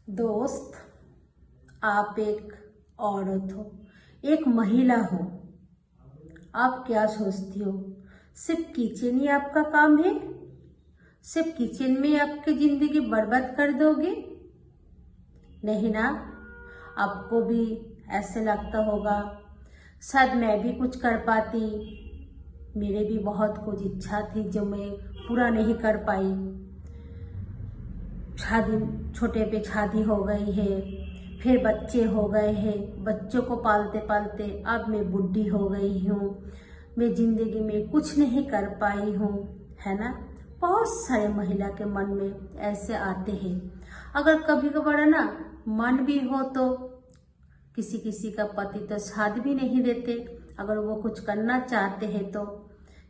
दोस्त, आप एक औरत हो, एक महिला हो। आप क्या सोचती हो? सिर्फ किचन ही आपका काम है? सिर्फ किचन में आपकी जिंदगी बर्बाद कर दोगे? नहीं ना। आपको भी ऐसे लगता होगा शायद मैं भी कुछ कर पाती, मेरे भी बहुत कुछ इच्छा थी जो मैं पूरा नहीं कर पाई। शादी, छोटे पे शादी हो गई है, फिर बच्चे हो गए हैं, बच्चों को पालते पालते अब मैं बुढ़ी हो गई हूँ, मैं जिंदगी में कुछ नहीं कर पाई हूँ, है ना। बहुत सारे महिला के मन में ऐसे आते हैं। अगर कभी कभार ना मन भी हो तो किसी किसी का पति तो साथ भी नहीं देते। अगर वो कुछ करना चाहते हैं तो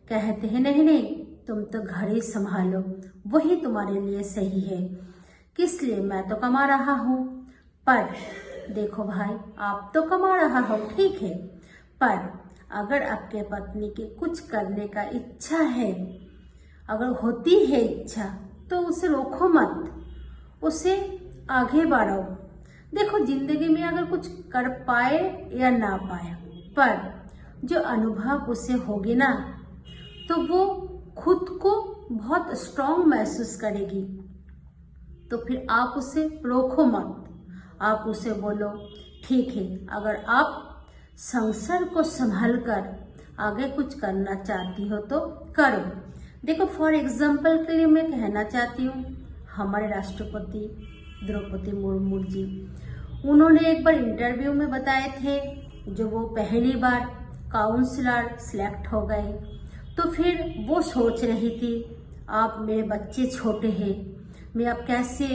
कहते हैं नहीं नहीं, तुम तो घर ही संभालो, वही तुम्हारे लिए सही है, किस लिए, मैं तो कमा रहा हूँ। पर देखो भाई, आप तो कमा रहा हो ठीक है, पर अगर आपके पत्नी की कुछ करने का इच्छा है, अगर होती है इच्छा, तो उसे रोको मत, उसे आगे बढ़ाओ। देखो, जिंदगी में अगर कुछ कर पाए या ना पाए, पर जो अनुभव उसे होगी ना, तो वो खुद को बहुत स्ट्रांग महसूस करेगी। तो फिर आप उसे रोको मत, आप उसे बोलो ठीक है, अगर आप संसार को संभाल कर आगे कुछ करना चाहती हो तो करो। देखो, फॉर एग्जाम्पल के लिए मैं कहना चाहती हूँ, हमारे राष्ट्रपति द्रौपदी मुर्मू जी, उन्होंने एक बार इंटरव्यू में बताए थे, जो वो पहली बार काउंसलर सिलेक्ट हो गए, तो फिर वो सोच रही थी, आप मेरे बच्चे छोटे हैं, मैं अब कैसे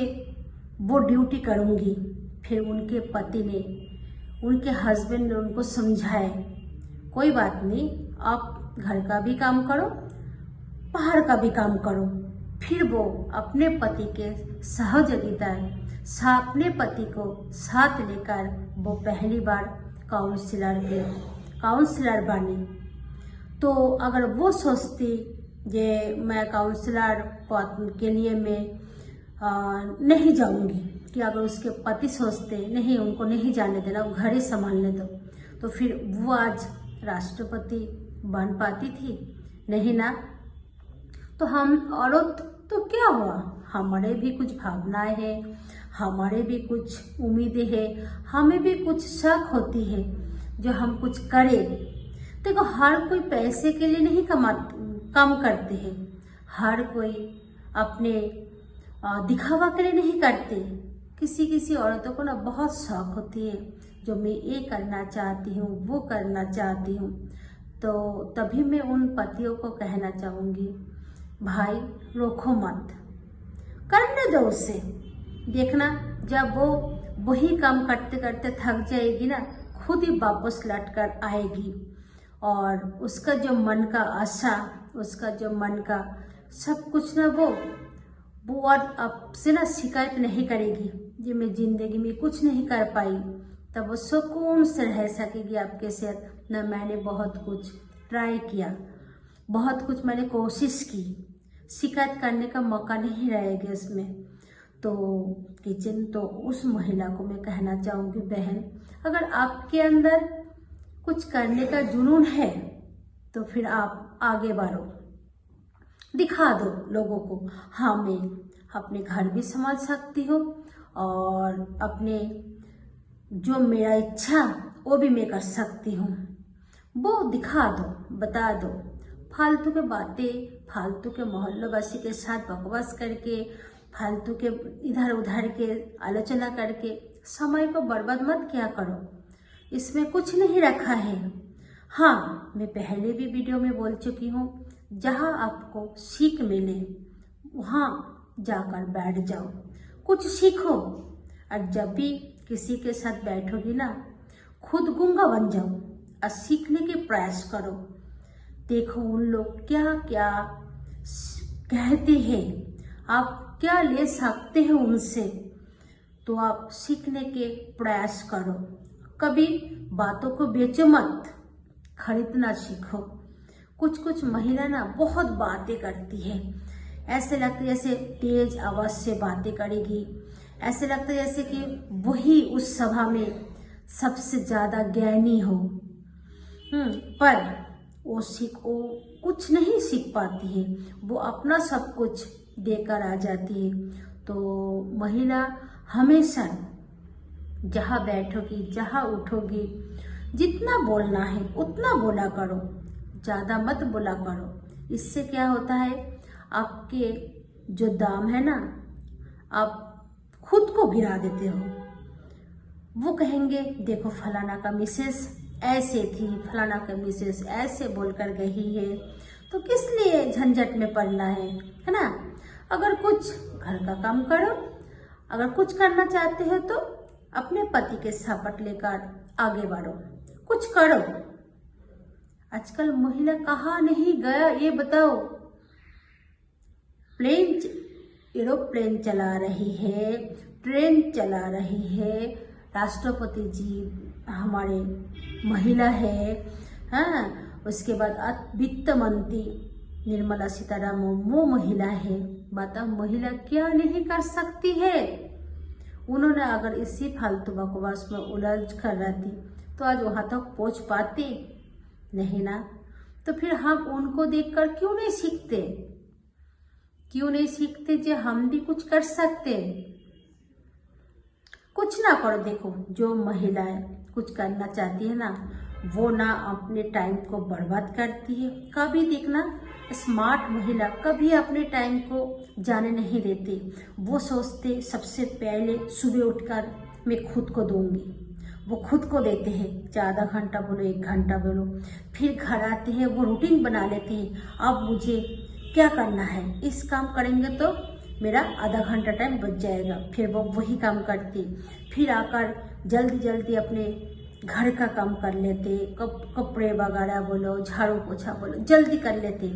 वो ड्यूटी करूँगी। फिर उनके पति ने, उनके हस्बैंड ने उनको समझाए, कोई बात नहीं, आप घर का भी काम करो, बाहर का भी काम करो। फिर वो अपने पति के सहयोगिता, अपने पति को साथ लेकर वो पहली बार काउंसलर बनी। तो अगर वो सोचती ये मैं काउंसलर के लिए मैं नहीं जाऊंगी, कि अगर उसके पति सोचते नहीं, उनको नहीं जाने देना, वो घर ही संभालने दो, तो फिर वो आज राष्ट्रपति बन पाती थी? नहीं ना। तो हम औरत तो क्या हुआ, हमारे भी कुछ भावनाएं हैं, हमारे भी कुछ उम्मीदें हैं, हमें भी कुछ शक होती है जो हम कुछ करें। देखो, हर कोई पैसे के लिए नहीं काम करते हैं, हर कोई अपने दिखावा के लिए नहीं करते। किसी किसी औरतों को ना बहुत शौक होती है, जो मैं ये करना चाहती हूँ, वो करना चाहती हूँ। तो तभी मैं उन पतियों को कहना चाहूँगी, भाई रोको मत, करने दो उसे। देखना, जब वो वही काम करते करते थक जाएगी ना, खुद ही वापस लौट कर आएगी, और उसका जो मन का आशा, उसका जो मन का सब कुछ ना, वो और आपसे ना शिकायत नहीं करेगी कि मैं जिंदगी में कुछ नहीं कर पाई। तब वो सुकून से रह सकेगी आपके साथ। ना मैंने बहुत कुछ ट्राई किया, बहुत कुछ मैंने कोशिश की, शिकायत करने का मौका नहीं रहेगा इसमें। तो किचन, तो उस महिला को मैं कहना चाहूँगी, बहन, अगर आपके अंदर कुछ करने का जुनून है तो फिर आप आगे बढ़ो, दिखा दो लोगों को, हाँ मैं अपने घर भी संभाल सकती हूँ, और अपने जो मेरा इच्छा वो भी मैं कर सकती हूँ। वो दिखा दो, बता दो। फालतू के बातें, फालतू के मोहल्लोवासी के साथ बकवास करके, फालतू के इधर उधर के आलोचना करके समय को बर्बाद मत किया करो, इसमें कुछ नहीं रखा है। हाँ, मैं पहले भी वीडियो में बोल चुकी हूँ, जहाँ आपको सीख मिले वहाँ जाकर बैठ जाओ, कुछ सीखो। और जब भी किसी के साथ बैठोगी ना, खुद गूंगा बन जाओ और सीखने के प्रयास करो। देखो उन लोग क्या क्या कहते हैं, आप क्या ले सकते हैं उनसे, तो आप सीखने के प्रयास करो। कभी बातों को बेचो मत, खरीदना सीखो। कुछ महिला ना बहुत बातें करती है, ऐसे लगता है जैसे तेज आवाज से बातें करेगी, ऐसे लगता है जैसे कि वही उस सभा में सबसे ज्यादा ज्ञानी हो। पर वो कुछ नहीं सीख पाती है, वो अपना सब कुछ देकर आ जाती है। तो महिला हमेशा जहाँ बैठोगी, जहाँ उठोगी, जितना बोलना है उतना बोला करो, ज़्यादा मत बोला करो। इससे क्या होता है, आपके जो दाम है ना, आप खुद को गिरा देते हो। वो कहेंगे देखो फलाना का मिसेस ऐसे थी, फलाना का मिसेस ऐसे बोलकर गई है, तो किस लिए झंझट में पड़ना है ना। अगर कुछ घर का काम करो, अगर कुछ करना चाहते हो तो अपने पति के सपोर्ट लेकर आगे बढ़ो, कुछ करो। आजकल महिला कहाँ नहीं गया ये बताओ। एरोप्लेन चला रही है, ट्रेन चला रही है, राष्ट्रपति जी हमारे महिला है। हाँ, उसके बाद वित्त मंत्री निर्मला सीतारामन वो महिला है। बताओ महिला क्या नहीं कर सकती है। उन्होंने अगर इसी फालतू बकवास में उलझ कर रहती तो आज वहां तक पहुंच पाती नहीं ना। तो फिर हम उनको देखकर क्यों नहीं सीखते, क्यों नहीं सीखते जो हम भी कुछ कर सकते। कुछ ना करो, देखो जो महिलाएं कुछ करना चाहती है ना, वो ना अपने टाइम को बर्बाद करती है। कभी देखना स्मार्ट महिला कभी अपने टाइम को जाने नहीं देती। वो सोचते सबसे पहले सुबह उठकर मैं खुद को दूंगी, वो खुद को देते हैं, चाहे आधा घंटा बोलो 1 घंटा बोलो। फिर घर आते हैं, वो रूटीन बना लेते हैं, अब मुझे क्या करना है, इस काम करेंगे तो मेरा आधा घंटा टाइम बच जाएगा। फिर वो वही काम करती, फिर आकर जल्दी जल्दी अपने घर का काम कर लेते, कपड़े वगैरह बोलो, झाड़ू पोछा बोलो, जल्दी कर लेते।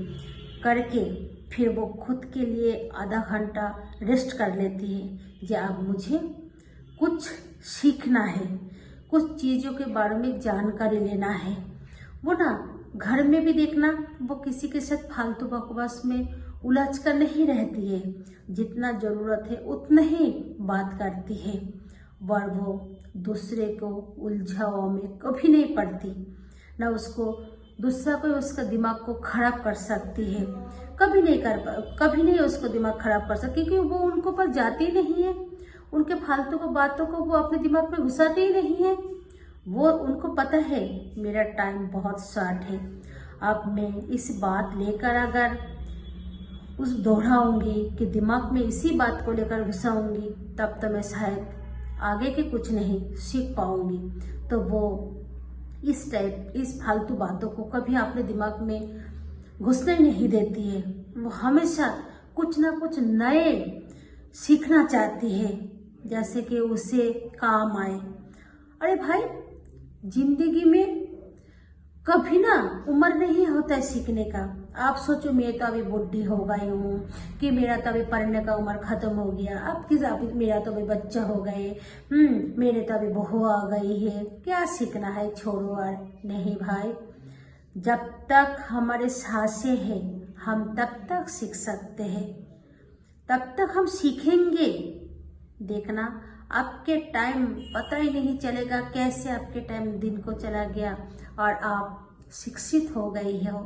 करके फिर वो खुद के लिए आधा घंटा रेस्ट कर लेती है। जो अब मुझे कुछ सीखना है, कुछ चीज़ों के बारे में जानकारी लेना है। वो ना घर में भी देखना, वो किसी के साथ फालतू बकवास में उलझ कर नहीं रहती है। जितना ज़रूरत है उतना ही बात करती है, और वो दूसरे को उलझाओ में कभी नहीं पड़ती। ना उसको दूसरा कोई उसका दिमाग को खराब कर सकती है, कभी नहीं उसको दिमाग खराब कर सकती, क्योंकि वो उनको पर जाती नहीं है। उनके फालतू को बातों को वो अपने दिमाग में घुसाते ही नहीं है। वो उनको पता है मेरा टाइम बहुत शॉर्ट है, अब मैं इस बात लेकर अगर उस दोहराऊंगी कि दिमाग में इसी बात को लेकर घुसाऊंगी, तब तो मैं शायद आगे के कुछ नहीं सीख पाऊंगी। तो वो इस फालतू बातों को कभी अपने दिमाग में घुसने नहीं देती है। वो हमेशा कुछ ना कुछ नए सीखना चाहती है, जैसे कि उसे काम आए। अरे भाई, जिंदगी में कभी ना उम्र नहीं होता है सीखने का। आप सोचो मैं तो अभी बुढ़ी हो गई हूँ, कि मेरा तो अभी पढ़ने का उम्र खत्म हो गया, अब मेरा तो अभी बच्चा हो गए, मेरे तो अभी बहू आ गई है, क्या सीखना है, छोड़ो। और नहीं भाई, जब तक हमारे सांसें हैं हम तब तक सीख सकते हैं, तब तक हम सीखेंगे। देखना आपके टाइम पता ही नहीं चलेगा कैसे आपके टाइम दिन को चला गया और आप शिक्षित हो गई हो।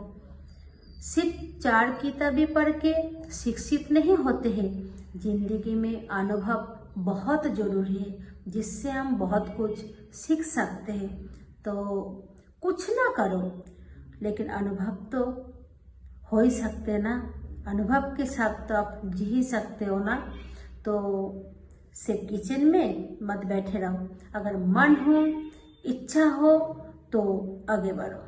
सिर्फ 4 किताबें पढ़ के शिक्षित नहीं होते हैं। जिंदगी में अनुभव बहुत जरूरी है, जिससे हम बहुत कुछ सीख सकते हैं। तो कुछ ना करो, लेकिन अनुभव तो हो ही सकते ना। अनुभव के साथ तो आप जी ही सकते हो ना। तो सिर्फ किचन में मत बैठे रहो, अगर मन हो, इच्छा हो तो आगे बढ़ो।